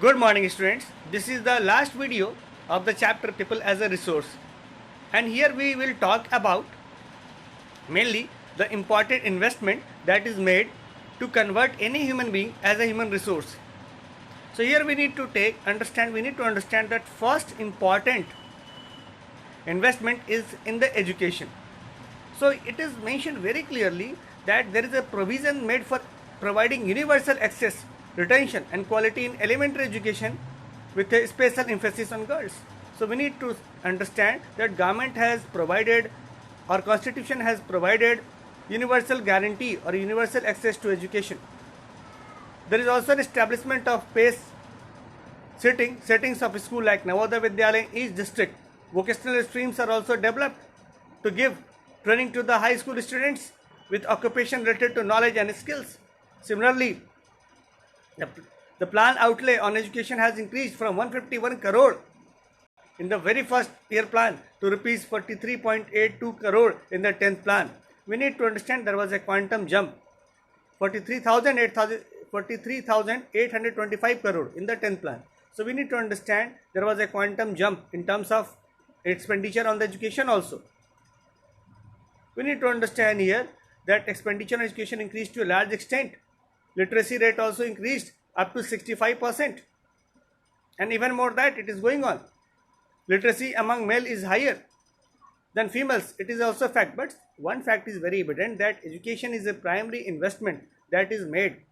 Good morning students. This is the last video of the chapter People as a Resource, and here we will talk about mainly the important investment that is made to convert any human being as a human resource. So here we need to understand that first important investment is in the education. So it is mentioned very clearly that there is a provision made for providing universal access, retention and quality in elementary education with a special emphasis on girls. So we need to understand that government has provided or constitution has provided universal guarantee or universal access to education. There is also an establishment of PACE settings of a school like Navodaya Vidyalaya in each district. Vocational streams are also developed to give training to the high school students with occupation related to knowledge and skills. Similarly, the plan outlay on education has increased from 151 crore in the very first year plan to rupees 43.82 crore in the 10th plan. We need to understand there was a quantum jump, 43,825 crore in the 10th plan. So we need to understand there was a quantum jump in terms of expenditure on the education also. We need to understand here that expenditure on education increased to a large extent. Literacy rate also increased up to 65%, and even more that it is going on. Literacy among male is higher than females. It is also a fact, but one fact is very evident that education is a primary investment that is made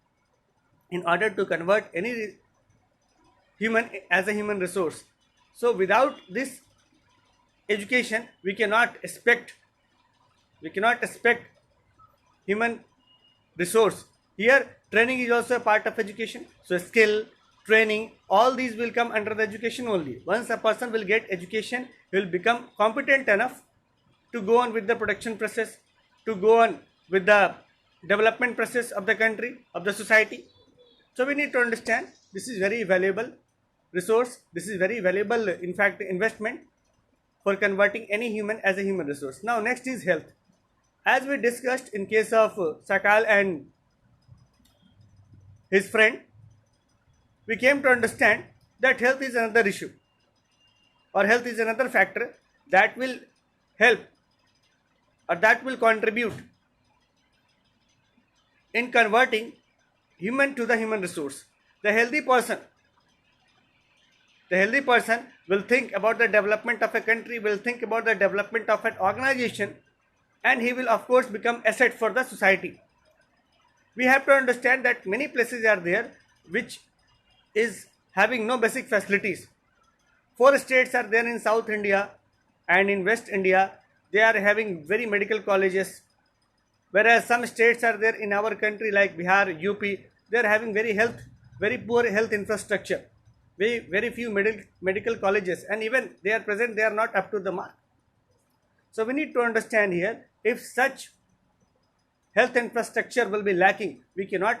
in order to convert any human as a human resource. So without this education we cannot expect human resource. Here training is also a part of education. So skill, training, all these will come under the education only. Once a person will get education, he will become competent enough to go on with the production process, to go on with the development process of the country, of the society. So we need to understand this is very valuable resource. This is very valuable, in fact, investment for converting any human as a human resource. Now next is health. As we discussed in case of Sakal and his friend, we came to understand that health is another issue, or health is another factor that will help or that will contribute in converting human to the human resource. The healthy person will think about the development of a country, will think about the development of an organization, and he will of course become asset for the society. We have to understand that many places are there which is having no basic facilities. 4 states are there in South India and in West India. They are having very medical colleges, whereas some states are there in our country like Bihar, UP. They are having very poor health infrastructure, very few medical colleges, and even they are present, they are not up to the mark. So we need to understand here, if such health infrastructure will be lacking, we cannot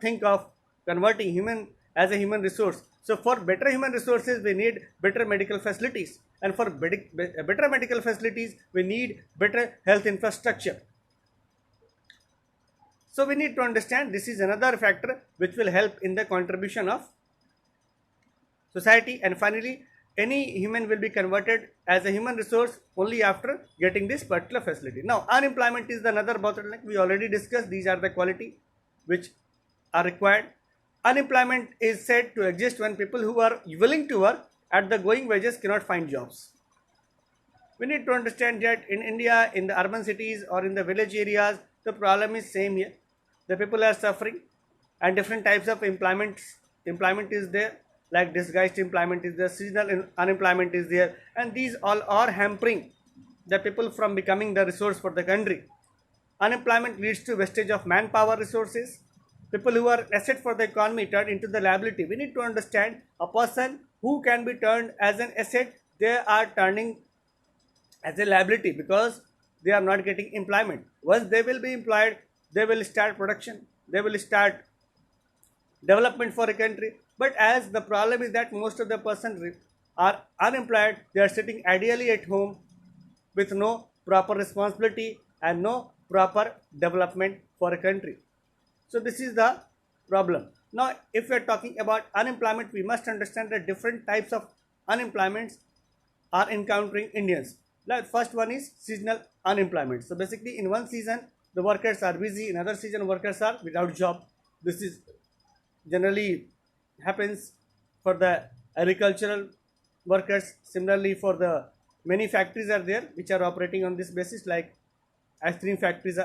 think of converting human as a human resource. So for better human resources we need better medical facilities, and for better medical facilities we need better health infrastructure. So we need to understand this is another factor which will help in the contribution of society. And finally, any human will be converted as a human resource only after getting this particular facility. Now unemployment is another bottleneck. We already discussed these are the quality which are required. Unemployment is said to exist when people who are willing to work at the going wages cannot find jobs. We need to understand that in India, in the urban cities or in the village areas, the problem is same here. The people are suffering, and different types of employment is there, like disguised employment is there, seasonal unemployment is there, and these all are hampering the people from becoming the resource for the country. Unemployment leads to wastage of manpower resources. People who are asset for the economy turn into the liability. We need to understand a person who can be turned as an asset, they are turning as a liability because they are not getting employment. Once they will be employed, they will start production, they will start development for a country. But as the problem is that most of the persons are unemployed, they are sitting ideally at home with no proper responsibility and no proper development for a country. So this is the problem. Now, if we are talking about unemployment, we must understand that different types of unemployments are encountering Indians. The first one is seasonal unemployment. So basically, in one season, the workers are busy. In other season, workers are without job. This is generally happens for the agricultural workers. Similarly, for the many factories are there which are operating on this basis, like ice cream factories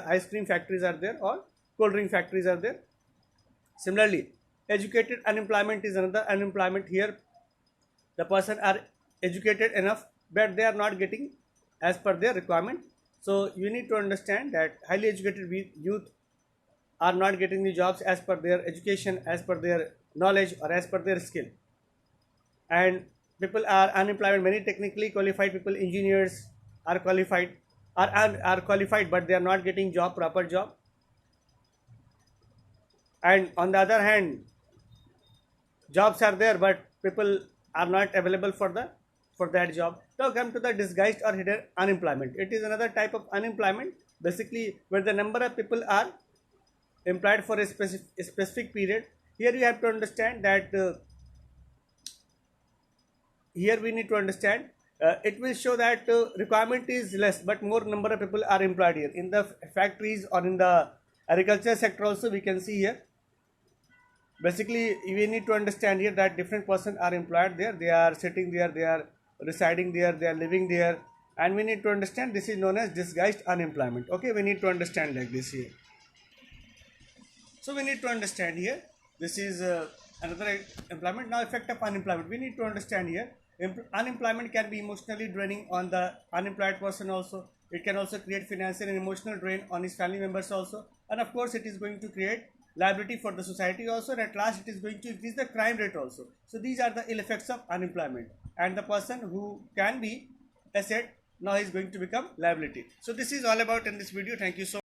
are there, or cold drink factories are there. Similarly, educated unemployment is another unemployment. Here the person are educated enough but they are not getting as per their requirement. So you need to understand that highly educated youth are not getting the jobs as per their education, as per their knowledge, or as per their skill. And people are unemployed. Many technically qualified people, engineers are qualified, are qualified, but they are not getting proper job. And on the other hand, jobs are there but people are not available for that job. Now come to the disguised or hidden unemployment. It is another type of unemployment, basically where the number of people are employed for a specific period. Here you have to understand that here we need to understand it will show that requirement is less but more number of people are employed here in the factories or in the agriculture sector. Also we can see here, basically we need to understand here that different persons are employed there, they are sitting there, they are residing there, they are living there, and we need to understand this is known as disguised unemployment. Okay, we need to understand like this here. So we need to understand here, this is another employment. Now effect of unemployment, we need to understand here, unemployment can be emotionally draining on the unemployed person also. It can also create financial and emotional drain on his family members also, and of course it is going to create liability for the society also, and at last it is going to increase the crime rate also. So these are the ill effects of unemployment, and the person who can be asset now is going to become liability. So this is all about in this video. Thank you so much.